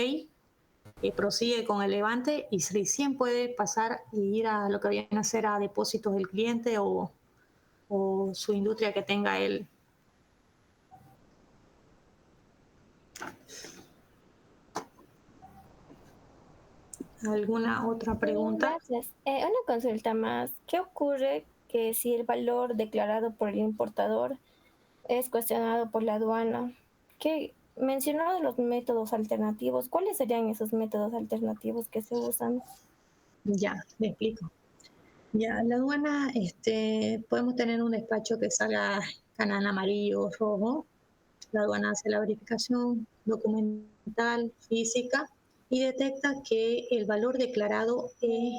prosigue con el levante y recién puede pasar y ir a lo que viene a ser a depósitos del cliente o su industria que tenga él. ¿Alguna otra pregunta?
Gracias. Una consulta más. ¿Qué ocurre que si el valor declarado por el importador es cuestionado por la aduana? ¿Qué mencionó los métodos alternativos? ¿Cuáles serían esos métodos alternativos que se usan?
Ya, le explico. Ya, la aduana, podemos tener un despacho que salga canal amarillo o rojo. La aduana hace la verificación documental, física, y detecta que el valor declarado es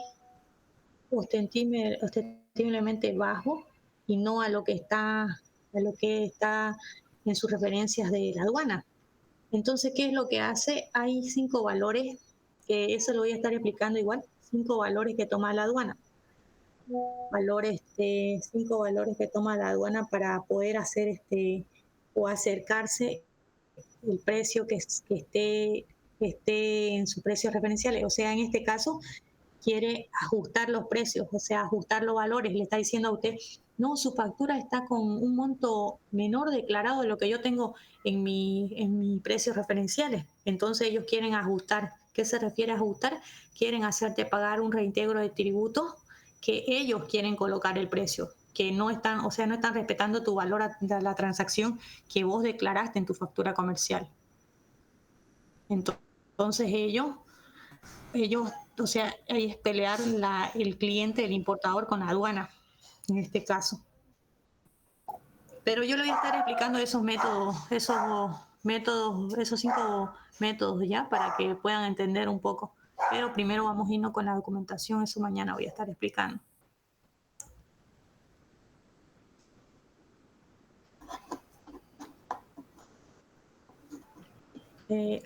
ostensiblemente bajo y no a lo que está en sus referencias de la aduana. Entonces, ¿qué es lo que hace? Hay 5 valores, que eso lo voy a estar explicando igual, 5 valores que toma la aduana. 5 valores que toma la aduana para poder hacer o acercarse el precio que esté en sus precios referenciales. O sea, en este caso, quiere ajustar los precios, o sea, ajustar los valores. Le está diciendo a usted, no, su factura está con un monto menor declarado de lo que yo tengo en mis precios referenciales. Entonces ellos quieren ajustar. ¿Qué se refiere a ajustar? Quieren hacerte pagar un reintegro de tributos que ellos quieren colocar el precio, que no están, o sea, no están respetando tu valor de la transacción que vos declaraste en tu factura comercial. Entonces ellos, o sea, es pelear el cliente, el importador con la aduana, en este caso. Pero yo le voy a estar explicando esos 5 métodos ya, para que puedan entender un poco. Pero primero vamos a irnos con la documentación, eso mañana voy a estar explicando.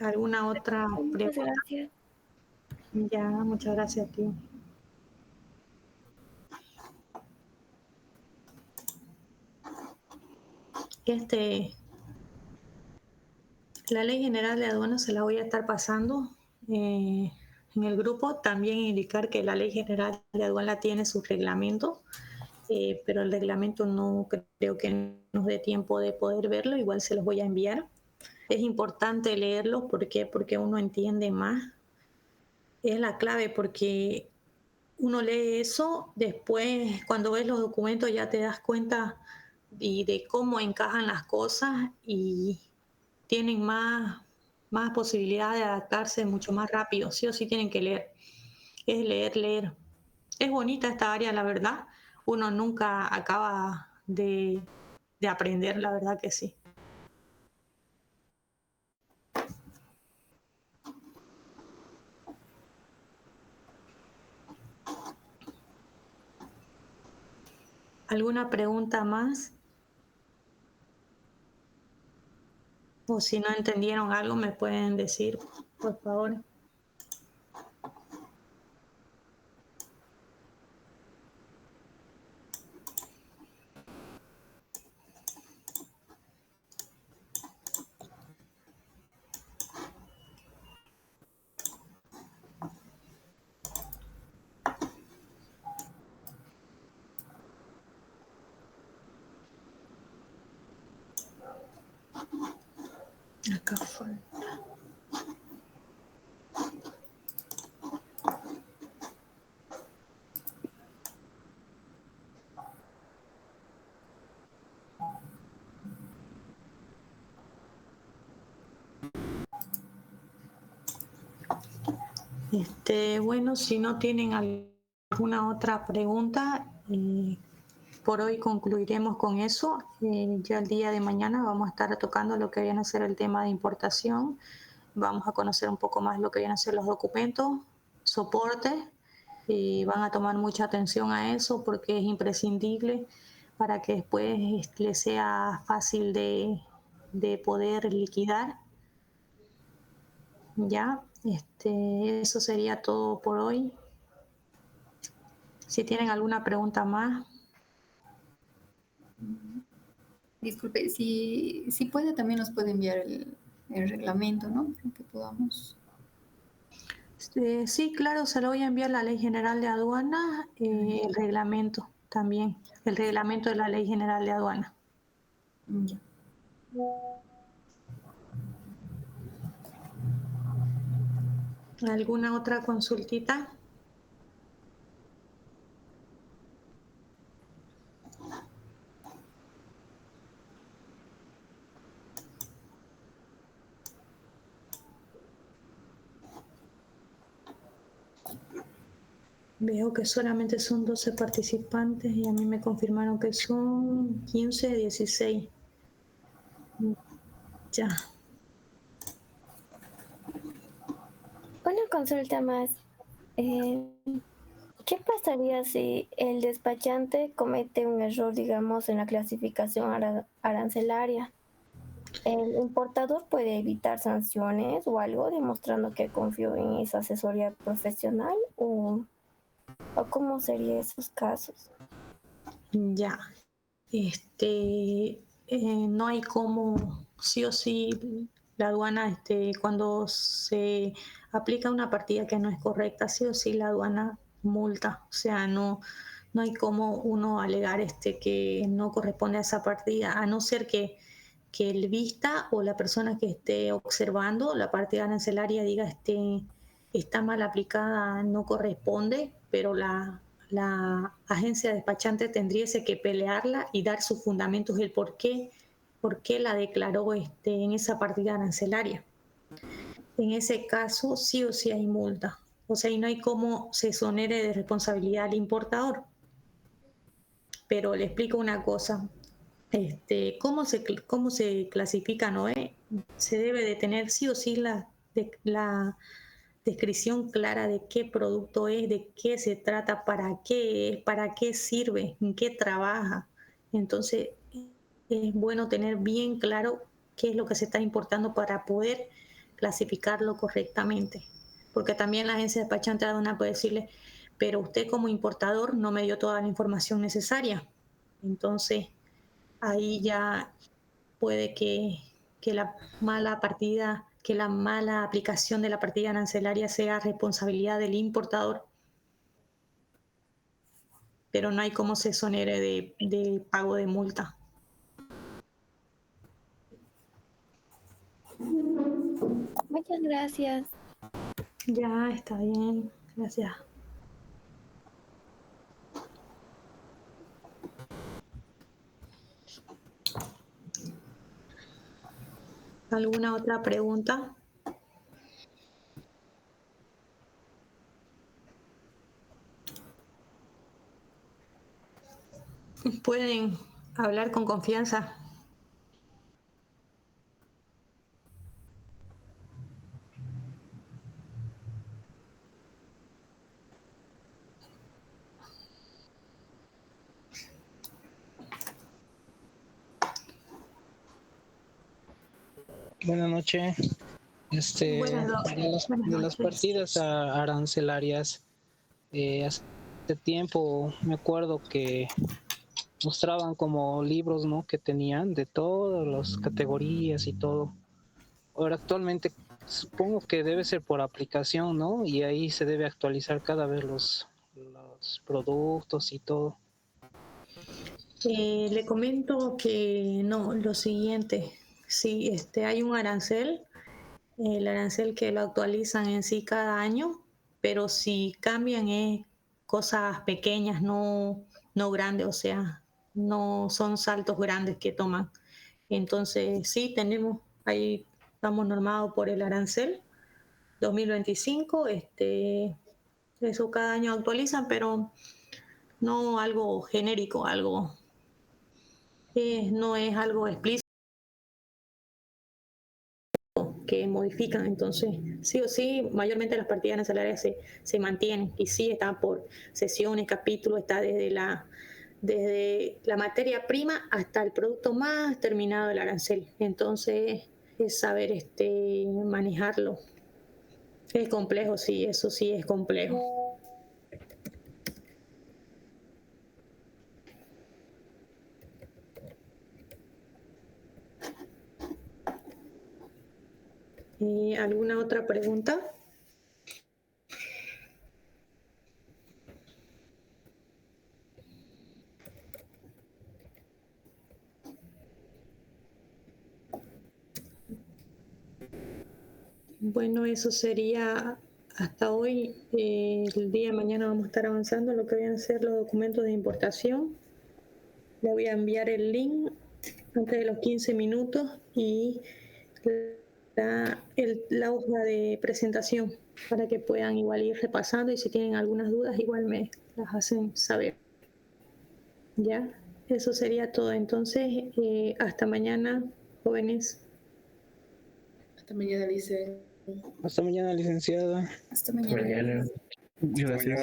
¿Alguna otra
Muchas
pregunta?
gracias.
Ya, muchas gracias a ti. Este, La Ley General de Aduanas se la voy a estar pasando en el grupo. También indicar que la Ley General de Aduanas tiene su reglamento, pero el reglamento no creo que nos dé tiempo de poder verlo. Igual se los voy a enviar. Es importante leerlo. ¿Por qué? Porque uno entiende más. Es la clave, porque uno lee eso, después cuando ves los documentos ya te das cuenta de cómo encajan las cosas y tienen más posibilidad de adaptarse mucho más rápido. Sí o sí tienen que leer. Es leer, leer. Es bonita esta área, la verdad. Uno nunca acaba de aprender, la verdad que sí. ¿Alguna pregunta más? O si no entendieron algo, me pueden decir, por favor. Acá falta. Bueno, si no tienen alguna otra pregunta, por hoy concluiremos con eso. Ya el día de mañana vamos a estar tocando lo que viene a ser el tema de importación. Vamos a conocer un poco más lo que vienen a ser los documentos, soporte, y van a tomar mucha atención a eso porque es imprescindible para que después les sea fácil de poder liquidar. Ya, eso sería todo por hoy. Si tienen alguna pregunta más.
Disculpe, si puede, también nos puede enviar el reglamento, ¿no? Para que podamos.
Sí, claro, se lo voy a enviar la Ley General de Aduana, el reglamento también, el reglamento de la Ley General de Aduana.
Ya.
¿Alguna otra consultita? Veo que solamente son 12 participantes y a mí me confirmaron que son 15, 16. Ya.
Una consulta más. Eh, ¿Qué pasaría si el despachante comete un error, digamos, en la clasificación arancelaria? ¿El importador puede evitar sanciones o algo demostrando que confió en esa asesoría profesional o cómo serían esos casos?
Ya. No hay como, sí o sí, la aduana, cuando se aplica una partida que no es correcta, sí o sí la aduana multa. O sea, no hay como uno alegar que no corresponde a esa partida, a no ser que el vista o la persona que esté observando la partida arancelaria diga está mal aplicada, no corresponde, pero la agencia despachante tendría que pelearla y dar sus fundamentos del por qué la declaró en esa partida arancelaria. En ese caso, sí o sí hay multa. O sea, y no hay cómo se exonere de responsabilidad al importador. Pero le explico una cosa. ¿Cómo se clasifica Noé? Se debe de tener sí o sí la descripción clara de qué producto es, de qué se trata, para qué sirve, en qué trabaja. Entonces, es bueno tener bien claro qué es lo que se está importando para poder clasificarlo correctamente. Porque también la agencia despachante de aduana puede decirle, pero usted como importador no me dio toda la información necesaria. Entonces, ahí ya puede que la mala partida, que la mala aplicación de la partida arancelaria sea responsabilidad del importador, pero no hay cómo se exonere de pago de multa.
Muchas gracias.
Ya está bien, gracias. ¿Alguna otra pregunta? Pueden hablar con confianza.
Buenas noches.
Buenas, buenas
De las
noches.
partidas arancelarias, hace tiempo me acuerdo que mostraban como libros, ¿no? Que tenían de todas las categorías y todo. Ahora actualmente supongo que debe ser por aplicación, ¿no? Y ahí se debe actualizar cada vez los productos y todo.
Le comento que no, lo siguiente, sí, hay un arancel, el arancel que lo actualizan en sí cada año, pero si cambian es cosas pequeñas, no grandes, o sea, no son saltos grandes que toman. Entonces, sí, ahí estamos normados por el arancel 2025, eso cada año actualizan, pero no algo genérico, no es algo explícito que modifican. Entonces, sí o sí, mayormente las partidas arancelarias se mantienen y sí están por sesiones, capítulos, está desde la materia prima hasta el producto más terminado del arancel. Entonces, es saber manejarlo. Es complejo, sí, eso sí es complejo. ¿Alguna otra pregunta? Bueno, eso sería hasta hoy. El día de mañana vamos a estar avanzando en lo que van a ser los documentos de importación. Le voy a enviar el link antes de los 15 minutos y la hoja de presentación para que puedan igual ir repasando y si tienen algunas dudas igual me las hacen saber. Ya, eso sería todo. Entonces, hasta mañana, jóvenes.
Hasta mañana, Lice.
Hasta mañana, licenciada.
Hasta mañana.
Gracias.